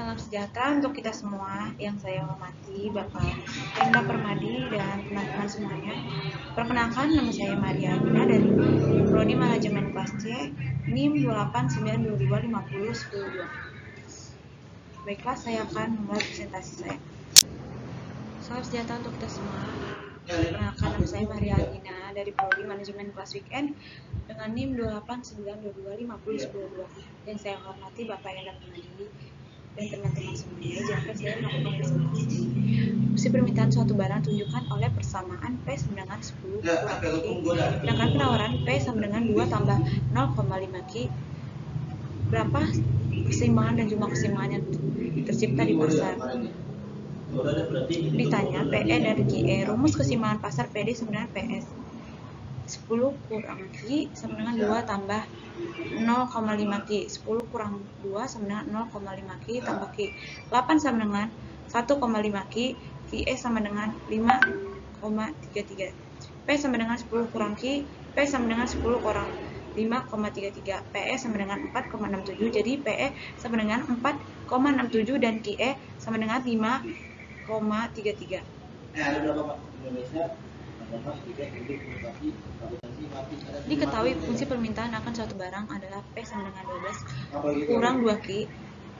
Salam sejahtera untuk kita semua yang saya hormati, Bapak Renda Permadi dan teman-teman semuanya. Perkenalkan, nama saya Maria Agina dari Prodi Manajemen Kelas C, NIM 289225010. Baiklah, saya akan memulai presentasi saya. Salam sejahtera untuk kita semua. Perkenalkan, nama saya Maria Agina dari Prodi Manajemen Kelas Weekend dengan NIM 289225010. Yang saya hormati Bapak Renda Permadi dan teman-teman semuanya. Izinkan saya melakukan presentasi. Fungsi permintaan suatu barang tunjukkan oleh persamaan P sama dengan 10 kurang Q, sedangkan penawaran P sama dengan 2 tambah 0,5 Q. Berapa keseimbangan dan jumlah keseimbangan yang tercipta di pasar? Ditanya PE dan QE. Rumus keseimbangan pasar PD sama dengan PS. 10 kurang Q sama dengan 2 tambah 0,5 Q. 10 kurang 2 sama dengan 0,5 Q tambah Q. 8 sama dengan 1,5 Q. QE sama dengan 5,33. P sama dengan 10 kurang Q. P sama dengan 10 kurang 5,33. PE sama dengan 4,67. Jadi PE sama dengan 4,67 dan QE sama dengan 5,33. Diketahui fungsi permintaan akan suatu barang adalah P sama dengan 12 kurang 2 Q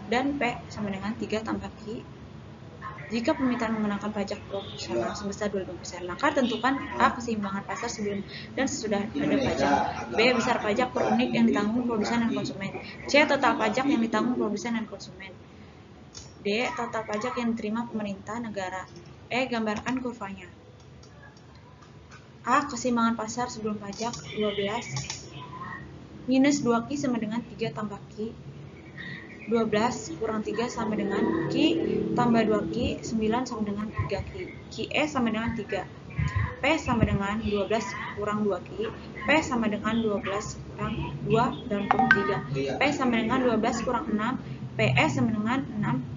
dan P sama dengan 3 tambah Q. Jika permintaan mengenakan pajak proporsional sebesar 25%, maka tentukan A. Keseimbangan pasar sebelum dan sesudah ada pajak, B. Besar pajak per unit yang ditanggung produsen dan konsumen, C. Total pajak yang ditanggung produsen dan konsumen, D. Total pajak yang diterima pemerintah negara. E. Gambarkan kurvanya. A. Keseimbangan pasar sebelum pajak 12 minus 2 Q sama dengan 3 tambah Q. 12 kurang 3 sama dengan Q tambah 2 Q. 9 sama dengan 3 Q. QE sama dengan 3. P sama dengan 12 kurang 2 Q. P sama dengan 12 kurang 2 dalam kurung 3. P sama dengan 12 kurang 6. PE sama dengan 6.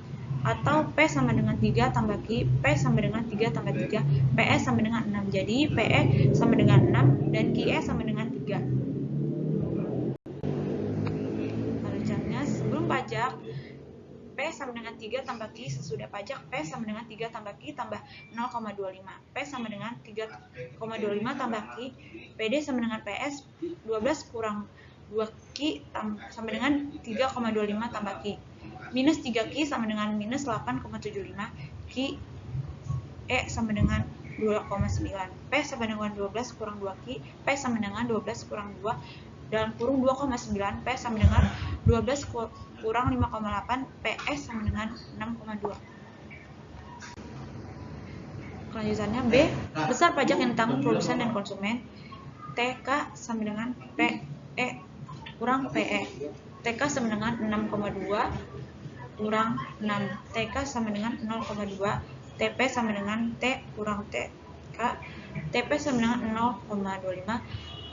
Atau P sama dengan 3 tambah Q, P sama dengan 3 tambah 3, PE sama dengan 6. Jadi PE sama dengan 6 dan QE sama dengan 3. Selanjutnya, sebelum pajak P sama dengan 3 tambah Q, sesudah pajak P sama dengan 3 tambah Q tambah 0,25. P sama dengan 3,25 tambah Q, PD sama dengan PS 12 kurang 2 Q sama dengan 3,25 tambah Q. Minus 3 Q sama dengan minus 8,75 Q. E sama dengan 2,9. P sama dengan 12 kurang 2 Q. P sama dengan 12 kurang 2 dalam kurung 2,9. P sama dengan 12 kurang 5,8. PS sama dengan 6,2. Kelanjutannya B. Besar pajak yang ditanggung produsen dan konsumen. TK sama dengan PE kurang PE. TK sama dengan 6,2 kurang 6. TK sama dengan 0,2. TP sama dengan T kurang TK. TP sama dengan 0,25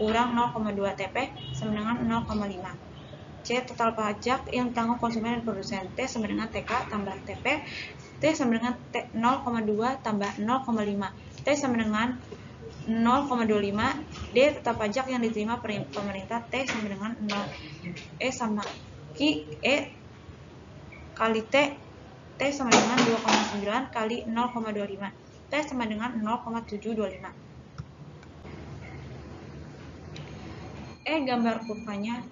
kurang 0,2. TP sama dengan 0,5. C. Total pajak yang ditanggung konsumen dan produsen. T sama dengan TK tambah TP. T sama dengan 0,2 tambah 0,5. T sama dengan 0,25. D. Total pajak yang diterima pemerintah. T sama dengan 0. E sama Q. E kali T. T sama dengan 2,9 kali 0,25. T sama dengan 0,725. E. Gambar kurvanya.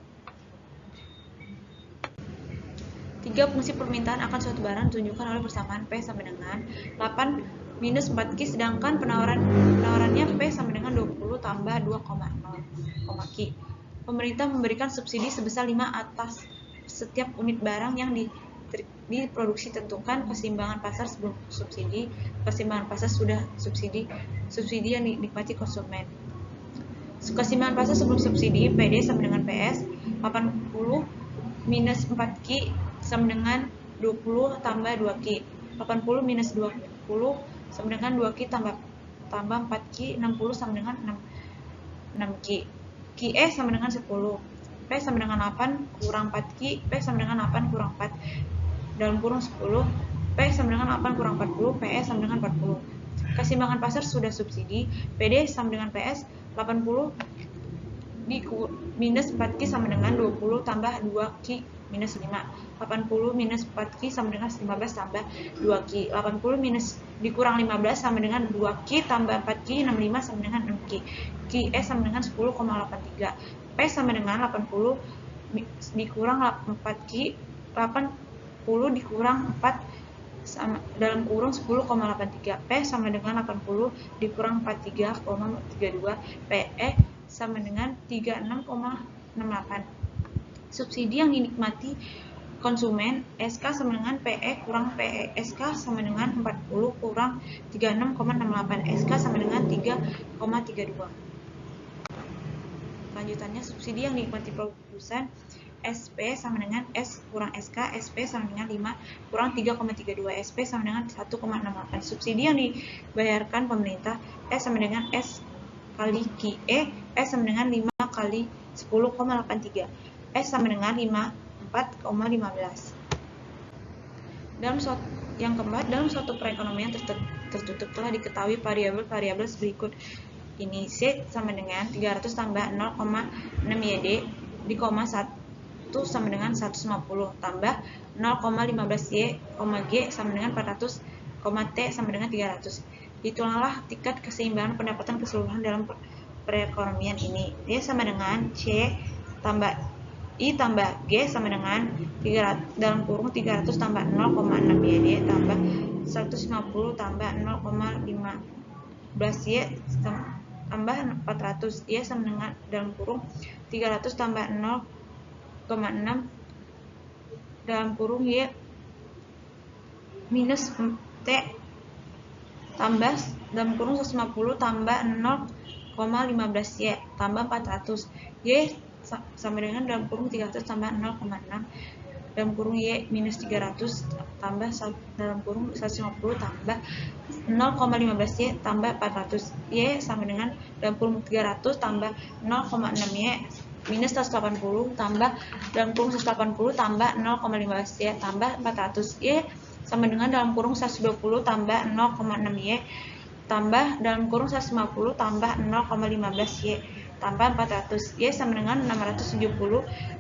3 fungsi permintaan akan suatu barang ditunjukkan oleh persamaan P sama dengan 8 minus 4 Q, sedangkan penawarannya P sama dengan 20 tambah 2,0 Q. Pemerintah memberikan subsidi sebesar 5 atas setiap unit barang yang diproduksi. Tentukan keseimbangan pasar sebelum subsidi, keseimbangan pasar sudah subsidi, subsidi yang dinikmati konsumen. Keseimbangan pasar sebelum subsidi, PD sama dengan PS 80 minus 4 Q sama dengan 20 tambah 2 Q. 80 minus 20 sama dengan 2 Q tambah 4 Q. 60 sama dengan 6 Q. QE sama dengan 10. P sama dengan 8 kurang 4 Q. P sama dengan 8 kurang 4 dalam kurung 10. P sama dengan 8 kurang 40. PE sama dengan 40. Keseimbangan pasar sudah subsidi. PD sama dengan PS 80 minus 4 Q sama dengan 20 tambah 2 Q minus 5. 80 minus 4Q sama dengan 15 tambah 2Q. 80 minus dikurang 15 sama dengan 2Q tambah 4Q, 65 sama dengan 6Q. Q sama dengan 10,83. P sama dengan 80 dikurang 4Q, 80 dikurang 4 sama dalam kurung 10,83. P sama dengan 80 dikurang 43,32. PE sama dengan 36,68. Subsidi yang dinikmati konsumen, SK sama dengan PE kurang PE. SK sama dengan 40 kurang 36,68. SK sama dengan 3,32. Lanjutannya, subsidi yang dinikmati produsen, SP sama dengan S kurang SK. SP sama dengan 5 kurang 3,32. SP sama dengan 1,68. Subsidi yang dibayarkan pemerintah, S sama dengan S kali QE. S sama dengan 5 kali 10,83. S sama dengan 54,15. Yang keempat, dalam suatu perekonomian tertutup telah diketahui variabel-variabel berikut ini. C sama dengan 300 tambah 0,6 YD di koma 1 sama dengan 150 tambah 0,15 Y, G sama dengan 400, T sama dengan 300. Hitunglah tingkat keseimbangan pendapatan keseluruhan dalam perekonomian ini. D sama dengan C tambah I tambah G sama dengan 300 dalam kurung 300 tambah 0,6 YD tambah 150 tambah 0,15 Y tambah 400. Y sama dengan dalam kurung 300 tambah 0,6 dalam kurung Y minus T tambah dalam kurung 150 tambah 0,15 Y tambah 400. Y sama dengan dalam kurung 300 tambah 0,6 dalam kurung Y minus 300 tambah dalam kurung 150 tambah 0,15 Y tambah 400. Y sama dengan dalam kurung 300 tambah 0,6 Y minus 180 tambah dalam kurung 180 tambah 0,15 Y tambah 400. Y sama dengan dalam kurung 120 tambah 0,6 Y tambah dalam kurung 150 tambah 0,15 Y tambah 400. Y sama dengan 670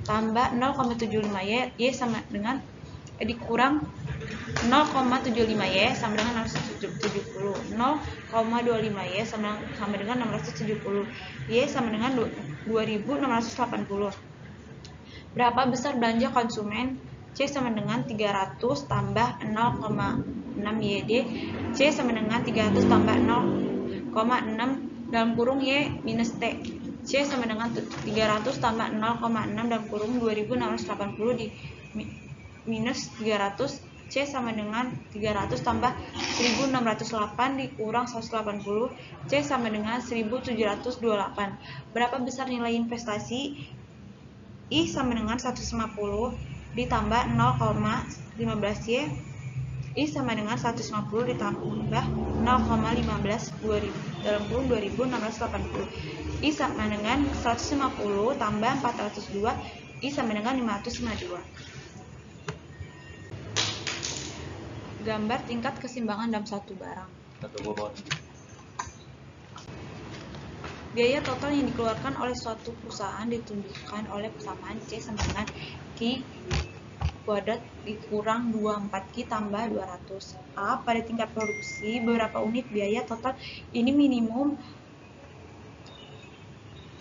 tambah 0,75 Y. Y sama dengan dikurang 0,75 Y sama dengan 670. 0,25 Y sama dengan 670. Y sama dengan 2680. Berapa besar belanja konsumen? C sama dengan 300 tambah 0,6 YD. C sama dengan 300 tambah 0,6 dalam kurung Y minus T. C sama dengan 300 tambah 0,6 dalam kurung 2680 di minus 300. C sama dengan 300 tambah 1608 dikurang 180. C sama dengan 1728. Berapa besar nilai investasi? I sama dengan 150 ditambah 0,15 Y. I sama dengan 150 ditambah 0,15 dalam kurung 2680. I sama dengan 150 tambah 402. I sama dengan 552. Gambar tingkat keseimbangan dalam satu barang. Biaya total yang dikeluarkan oleh suatu perusahaan ditunjukkan oleh persamaan C sama dengan Q kuadrat dikurang 24Q tambah 200. A. Pada tingkat produksi beberapa unit biaya total ini minimum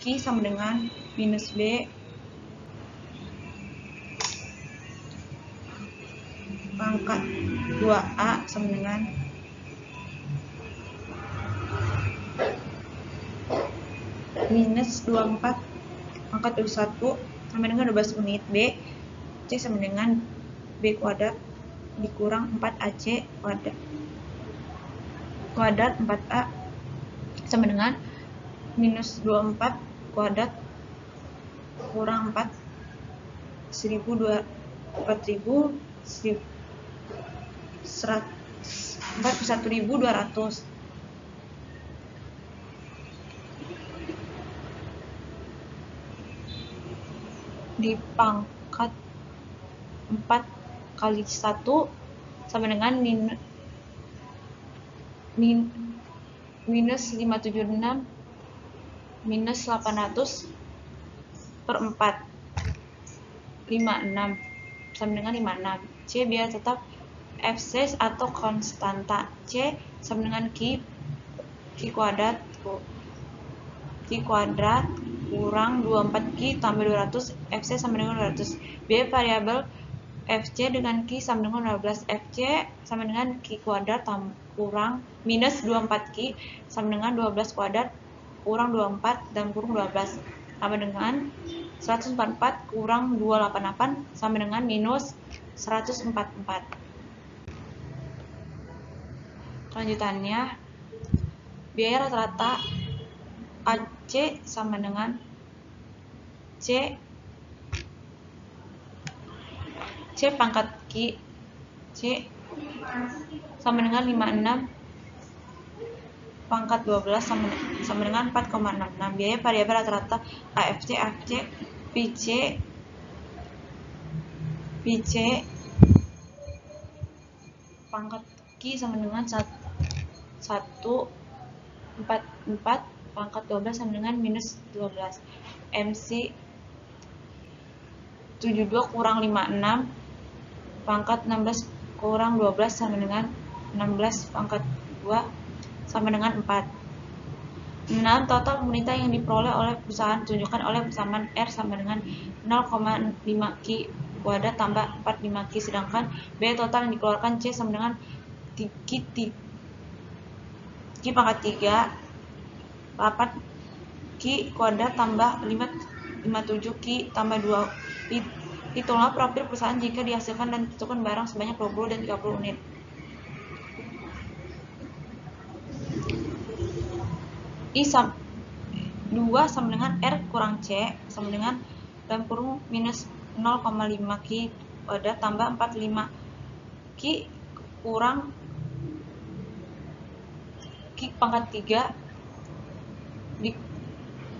Q sama dengan minus B pangkat 2A sama dengan minus 24 pangkat 21 sama dengan 12 unit. B. C sama dengan B kuadrat dikurang 4AC kuadrat 4A sama dengan minus 24 kuadrat kurang 4 41.200 di pangkat 4 kali 1 sama dengan minus 576 minus 800 per 4 56 sama dengan 56. C. Biaya tetap Fc atau konstanta. C sama dengan Q kuadrat kurang 24Q tambah 200, Fc sama dengan 200. Biaya variabel Fc dengan Q sama dengan 15. Fc sama dengan Q kuadrat kurang minus 24Q sama dengan 12 kuadrat kurang 24 dan kurang 12 sama dengan 144 kurang 288 sama dengan minus 144. Kelanjutannya, biaya rata-rata AC sama dengan C pangkat Q C sama dengan 56 pangkat 12 sama dengan 4,66. Biaya variabel rata-rata AFC PC pangkat Q sama dengan 144 pangkat 12 sama dengan minus 12. MC 72 kurang 56 pangkat 16 kurang 12 sama dengan 16 pangkat 2 sama dengan 4. 6. Total unita yang diperoleh oleh perusahaan tunjukkan oleh persamaan R sama dengan 0,5Q kuadrat tambah 45Q, sedangkan biaya total yang dikeluarkan C sama dengan Q pangkat 3 8Q kuadrat tambah 57Q tambah 2. Hitunglah profil perusahaan jika dihasilkan dan ditentukan barang sebanyak 20 dan 30 unit. I 2 sama dengan R kurang C sama dengan dalam kurung minus 0,5Q kuadrat tambah 45Q kurang Q pangkat 3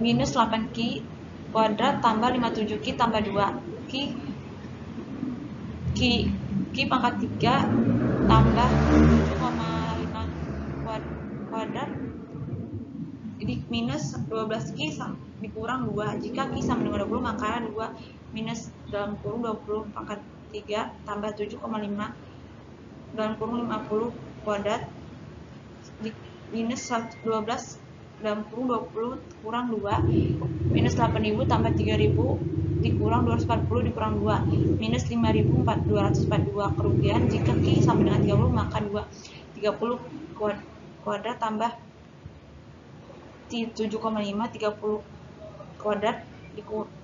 minus 8Q kuadrat tambah 57Q tambah 2 Q pangkat 3 tambah 7,5 kuadrat minus 12Q dikurang 2. Jika Q sama dengan 20 maka 2 minus dalam kurung 20 pangkat 3 tambah 7,5 dalam kurung 50 kuadrat minus 12 dalam kurung 20 kurang 2 minus 8.000 tambah 3.000 dikurang 240 dikurang 2 minus 5.242. Kerugian jika Q sama dengan 30 maka 30 kuadrat tambah 7,5 30 kuadrat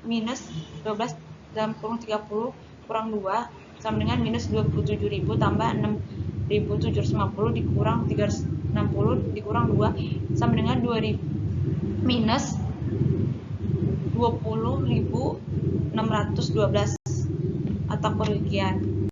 minus 12 dalam kurung 30 kurang 2 sama dengan minus 27.000 tambah 6.750 dikurang 360 dikurang 2 sama dengan 2.000 minus 20.612 atau kerugian.